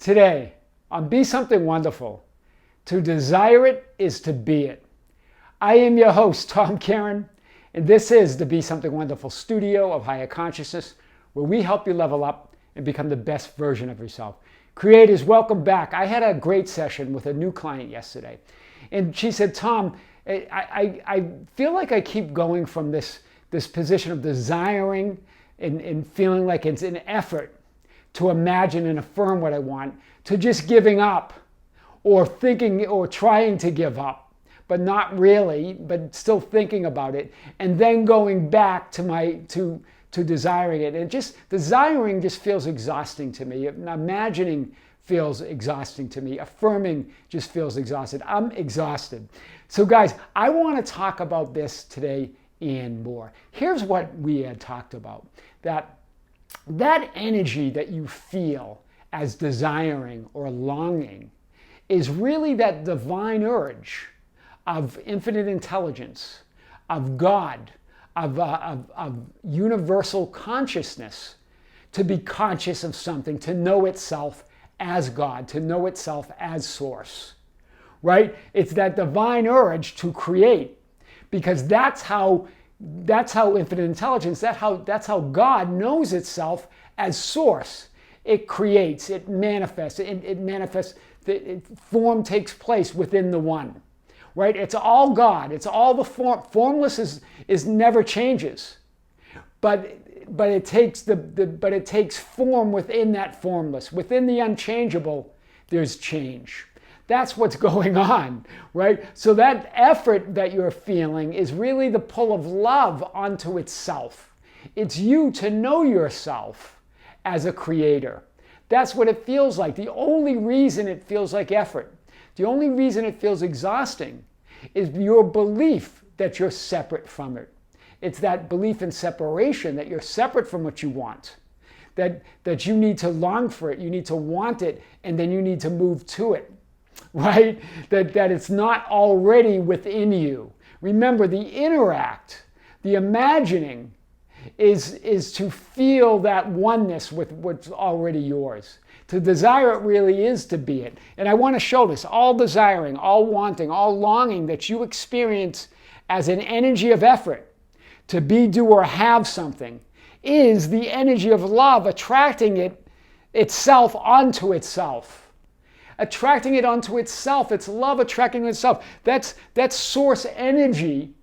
Today, on Be Something Wonderful, to desire it is to be it. I am your host, Tom Caron, and this is the Be Something Wonderful studio of Higher Consciousness, where we help you level up and become the best version of yourself. Creators, welcome back. I had a great session with a new client yesterday, and she said, Tom, I feel like I keep going from this position of desiring and feeling like it's an effort to imagine and affirm what I want, to just giving up or thinking or trying to give up, but not really, but still thinking about it, and then going back to desiring it. And just desiring just feels exhausting to me. Imagining feels exhausting to me. Affirming just feels exhausted. I'm exhausted. So guys, I want to talk about this today and more. Here's what we had talked about. That energy that you feel as desiring or longing is really that divine urge of infinite intelligence, of God, of universal consciousness, to be conscious of something, to know itself as God, to know itself as source, right? It's that divine urge to create, because that's how infinite intelligence, that's how God knows itself as source. It creates, it manifests, form takes place within the one, right? It's all God. It's all the form. Formless is never changes, but it takes form within that formless. Within the unchangeable, there's change. That's what's going on, right? So that effort that you're feeling is really the pull of love onto itself. It's you to know yourself as a creator. That's what it feels like. The only reason it feels like effort, the only reason it feels exhausting, is your belief that you're separate from it. It's that belief in separation, that you're separate from what you want, that you need to long for it, you need to want it, and then you need to move to it. Right? That it's not already within you. Remember, the interact, the imagining, is to feel that oneness with what's already yours. To desire it really is to be it. And I want to show this. All desiring, all wanting, all longing that you experience as an energy of effort to be, do, or have something is the energy of love attracting itself onto itself. Attracting it onto itself. It's love attracting itself. That's source energy,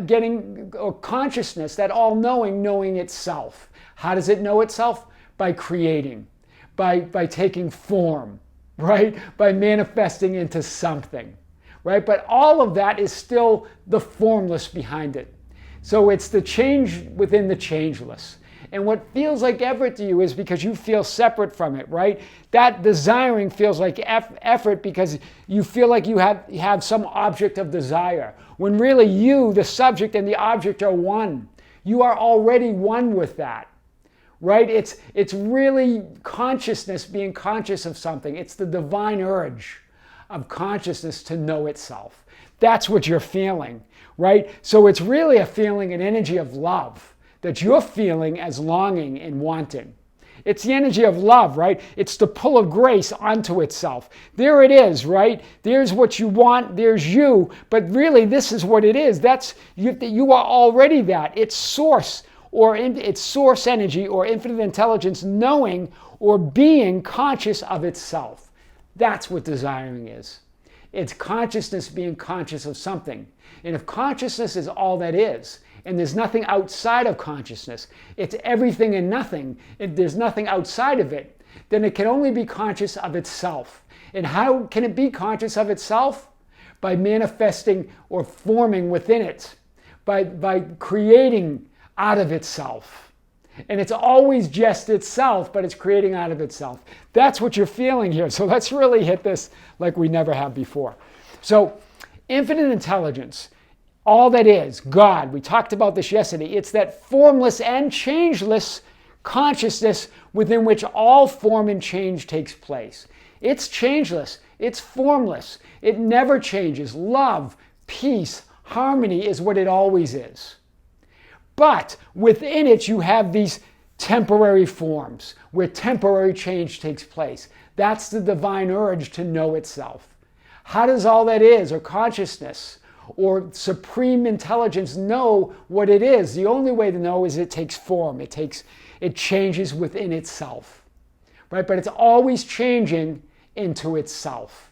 getting consciousness, that all-knowing, knowing itself. How does it know itself? By creating, by taking form, right? By manifesting into something, right? But all of that is still the formless behind it. So it's the change within the changeless. And what feels like effort to you is because you feel separate from it, right? That desiring feels like effort because you feel like you have some object of desire, when really you, the subject, and the object are one. You are already one with that, right? It's really consciousness being conscious of something. It's the divine urge of consciousness to know itself. That's what you're feeling, right? So it's really a feeling, an energy of love that you're feeling as longing and wanting. It's the energy of love, right? It's the pull of grace onto itself. There it is, right? There's what you want, there's you, but really this is what it is. You are already that. It's source, it's source energy or infinite intelligence knowing or being conscious of itself. That's what desiring is. It's consciousness being conscious of something. And if consciousness is all that is, and there's nothing outside of consciousness, it's everything and nothing, there's nothing outside of it, then it can only be conscious of itself. And how can it be conscious of itself? By manifesting or forming within it, by creating out of itself. And it's always just itself, but it's creating out of itself. That's what you're feeling here. So let's really hit this like we never have before. So infinite intelligence, all that is, God, we talked about this yesterday, it's that formless and changeless consciousness within which all form and change takes place. It's changeless, it's formless, it never changes. Love, peace, harmony is what it always is. But within it you have these temporary forms, where temporary change takes place. That's the divine urge to know itself. How does all that is, or consciousness, or supreme intelligence, know what it is? The only way to know is it takes form. It changes within itself, right? But it's always changing into itself.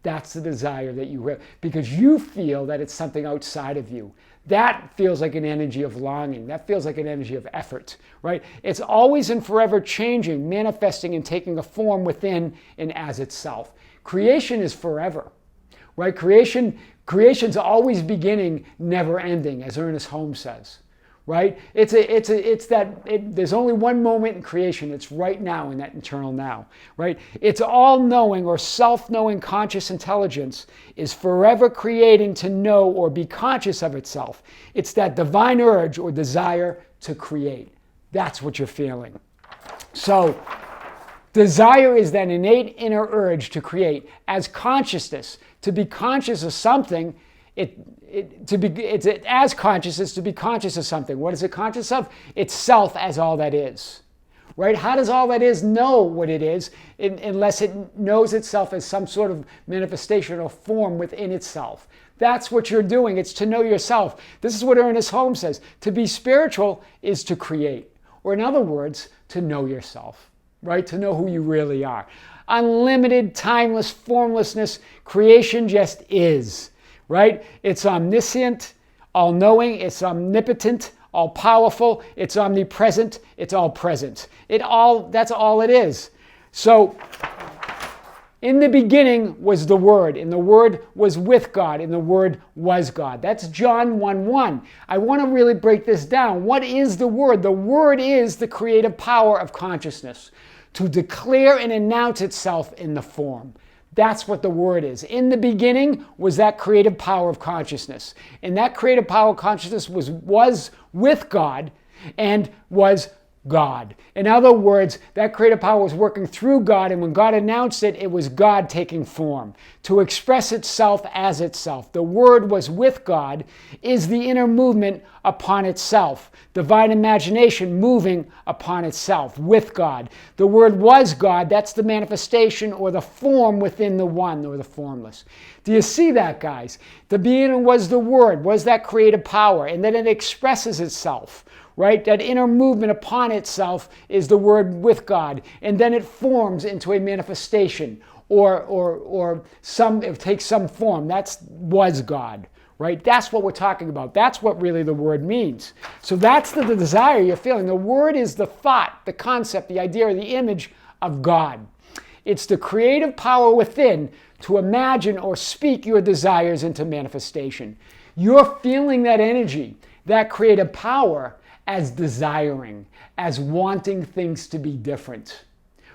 That's the desire that you have, because you feel that it's something outside of you. That feels like an energy of longing. That feels like an energy of effort, right? It's always and forever changing, manifesting, and taking a form within and as itself. Creation is forever, right? Creation's always beginning, never ending, as Ernest Holmes says, right? There's only one moment in creation. It's right now, in that eternal now, right? It's all-knowing or self-knowing conscious intelligence is forever creating to know or be conscious of itself. It's that divine urge or desire to create. That's what you're feeling. So, desire is that innate inner urge to create. As consciousness, to be conscious of something, it's as conscious as to be conscious of something. What is it conscious of? Itself as all that is, right? How does all that is know what it is unless it knows itself as some sort of manifestation or form within itself? That's what you're doing. It's to know yourself. This is what Ernest Holmes says. To be spiritual is to create, or in other words, to know yourself, right? To know who you really are. Unlimited, timeless formlessness, creation just is. Right? It's omniscient, all-knowing, it's omnipotent, all-powerful, it's omnipresent, it's all-present. That's all it is. So, in the beginning was the Word, and the Word was with God, and the Word was God. That's John 1:1. I want to really break this down. What is the Word? The Word is the creative power of consciousness to declare and announce itself in the form. That's what the Word is. In the beginning was that creative power of consciousness. And that creative power of consciousness was with God and was God. In other words, that creative power was working through God, and when God announced it, it was God taking form to express itself as itself. The Word was with God is the inner movement upon itself. Divine imagination moving upon itself with God. The Word was God. That's the manifestation or the form within the one or the formless. Do you see that, guys? The being was the Word, was that creative power, and then it expresses itself. Right? That inner movement upon itself is the Word with God. And then it forms into a manifestation or it takes some form. That was God. Right? That's what we're talking about. That's what really the Word means. So that's the desire you're feeling. The Word is the thought, the concept, the idea, or the image of God. It's the creative power within to imagine or speak your desires into manifestation. You're feeling that energy, that creative power, as desiring, as wanting things to be different,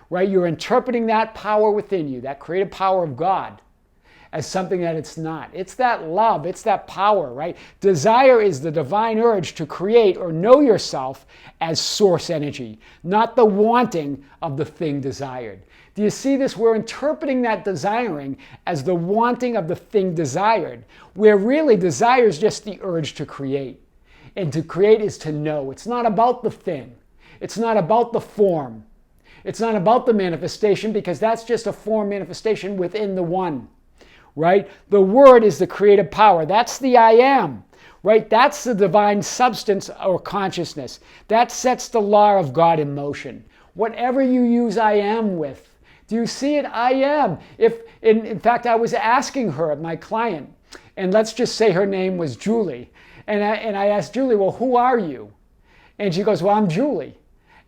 right? You're interpreting that power within you, that creative power of God, as something that it's not. It's that love, it's that power, right? Desire is the divine urge to create or know yourself as source energy, not the wanting of the thing desired. Do you see this? We're interpreting that desiring as the wanting of the thing desired, where really desire is just the urge to create. And to create is to know. It's not about the thing. It's not about the form. It's not about the manifestation, because that's just a form manifestation within the one, right? The Word is the creative power. That's the I am, right? That's the divine substance or consciousness. That sets the law of God in motion. Whatever you use I am with, do you see it? I am. In fact, I was asking her, my client, and let's just say her name was Julie. And I asked Julie, well, who are you? And she goes, well, I'm Julie.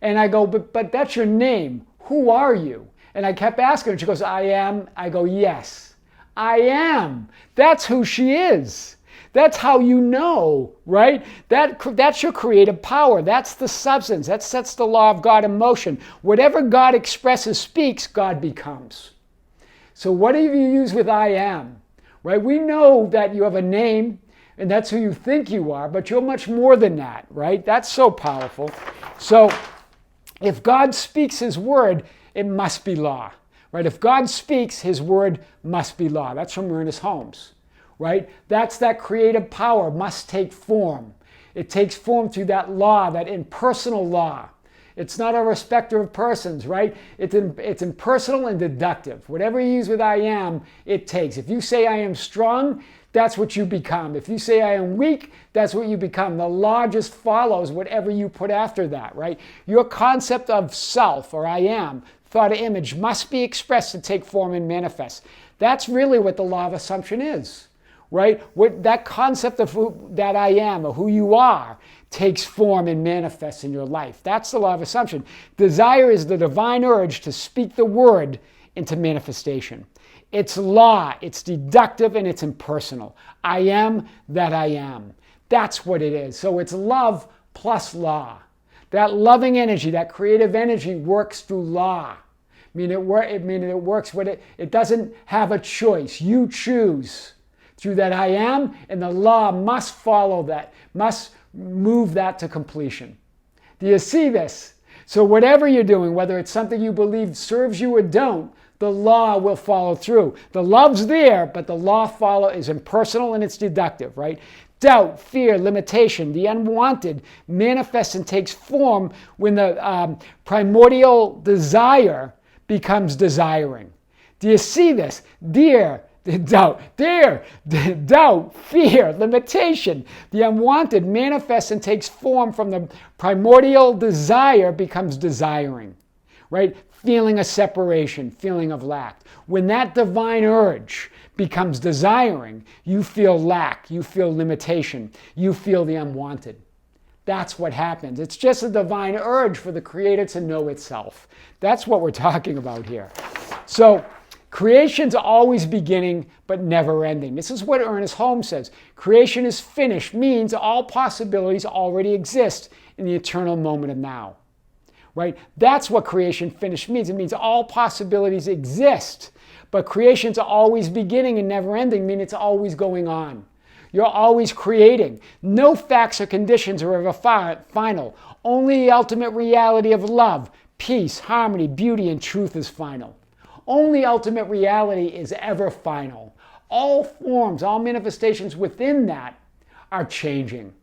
And I go, but that's your name. Who are you? And I kept asking her, and she goes, I am. I go, yes, I am. That's who she is. That's how you know, right? That's your creative power. That's the substance. That sets the law of God in motion. Whatever God expresses, speaks, God becomes. So whatever you use with I am, right? We know that you have a name, and that's who you think you are, but you're much more than that, right? That's so powerful. So if God speaks His word, it must be law, right? If God speaks, His word must be law. That's from Ernest Holmes, right? That's that creative power must take form. It takes form through that law, that impersonal law. It's not a respecter of persons, right? It's impersonal and deductive. Whatever you use with I am, it takes. If you say I am strong, that's what you become. If you say I am weak, that's what you become. The law just follows whatever you put after that, right? Your concept of self, or I am, thought or image, must be expressed to take form and manifest. That's really what the law of assumption is, right? What that concept of that I am, or who you are, takes form and manifests in your life. That's the law of assumption. Desire is the divine urge to speak the word into manifestation. It's law, it's deductive, and it's impersonal. I am that I am. That's what it is. So it's love plus law. That loving energy, that creative energy works through law. It works when it doesn't have a choice. You choose through that I am, and the law must follow that, must move that to completion. Do you see this? So whatever you're doing, whether it's something you believe serves you or don't, the law will follow through. The love's there, but the law is impersonal and it's deductive, right? Doubt, fear, limitation, the unwanted manifests and takes form when the primordial desire becomes desiring. Do you see this? Doubt, fear, limitation, the unwanted manifests and takes form from the primordial desire becomes desiring, right? Feeling of separation, feeling of lack. When that divine urge becomes desiring, you feel lack, you feel limitation, you feel the unwanted. That's what happens. It's just a divine urge for the Creator to know itself. That's what we're talking about here. So, creation's always beginning but never ending. This is what Ernest Holmes says. Creation is finished means all possibilities already exist in the eternal moment of now. Right? That's what creation finished means. It means all possibilities exist. But creation's always beginning and never ending means it's always going on. You're always creating. No facts or conditions are ever final. Only the ultimate reality of love, peace, harmony, beauty, and truth is final. Only ultimate reality is ever final. All forms, all manifestations within that are changing,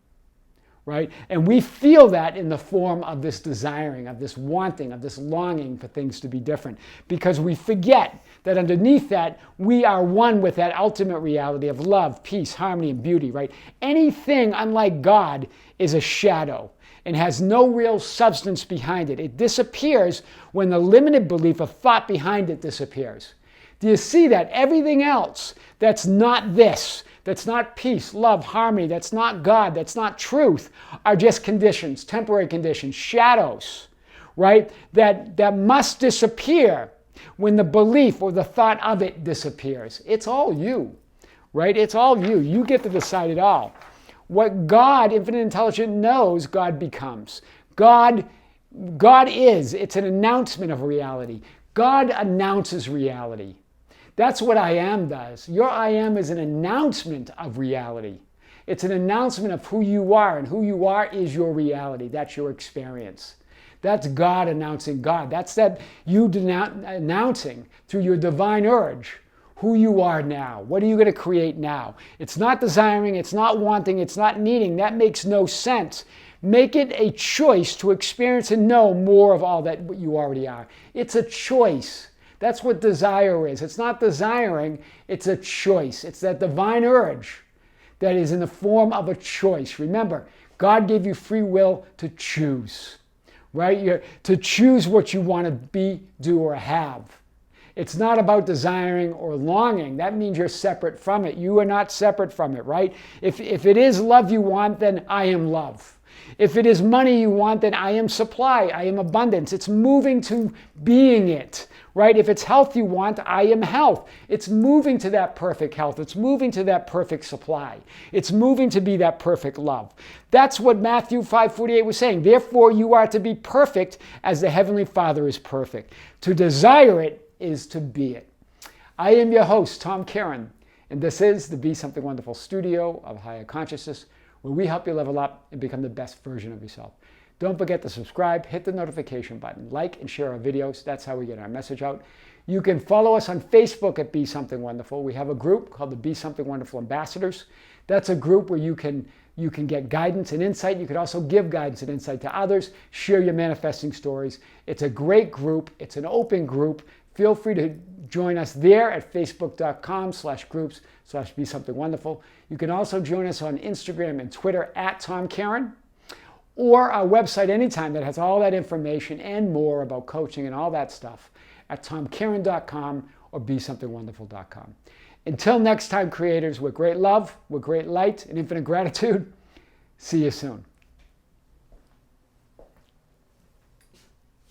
right? And we feel that in the form of this desiring, of this wanting, of this longing for things to be different, because we forget that underneath that, we are one with that ultimate reality of love, peace, harmony, and beauty, right? Anything unlike God is a shadow and has no real substance behind it. It disappears when the limited belief of thought behind it disappears. Do you see that? Everything else that's not this, that's not peace, love, harmony, that's not God, that's not truth, are just conditions, temporary conditions, shadows, right? That must disappear when the belief or the thought of it disappears. It's all you, right? It's all you. You get to decide it all. What God, infinite intelligence, knows, God becomes. God is. It's an announcement of reality. God announces reality. That's what I am does. Your I am is an announcement of reality. It's an announcement of who you are, and who you are is your reality. That's your experience. That's God announcing God. That's that you announcing through your divine urge who you are now. What are you going to create now? It's not desiring, it's not wanting, it's not needing. That makes no sense. Make it a choice to experience and know more of all that you already are. It's a choice. That's what desire is. It's not desiring, it's a choice. It's that divine urge that is in the form of a choice. Remember, God gave you free will to choose, right? To choose what you want to be, do, or have. It's not about desiring or longing. That means you're separate from it. You are not separate from it, right? If it is love you want, then I am love. If it is money you want, then I am supply. I am abundance. It's moving to being it, right? If it's health you want, I am health. It's moving to that perfect health. It's moving to that perfect supply. It's moving to be that perfect love. That's what Matthew 5:48 was saying. Therefore, you are to be perfect as the Heavenly Father is perfect. To desire it is to be it. I am your host, Tom Karen, and this is the Be Something Wonderful studio of Higher Consciousness, where we help you level up and become the best version of yourself. Don't forget to subscribe, hit the notification button, like and share our videos. That's how we get our message out. You can follow us on Facebook at Be Something Wonderful. We have a group called the Be Something Wonderful Ambassadors. That's a group where you can get guidance and insight. You could also give guidance and insight to others, share your manifesting stories. It's a great group. It's an open group. Feel free to join us there at facebook.com/groups/Be Something Wonderful. You can also join us on Instagram and Twitter at Tom Caron, or our website anytime that has all that information and more about coaching and all that stuff at tomcaron.com or BeSomethingWonderful.com. Until next time, creators, with great love, with great light and infinite gratitude, see you soon.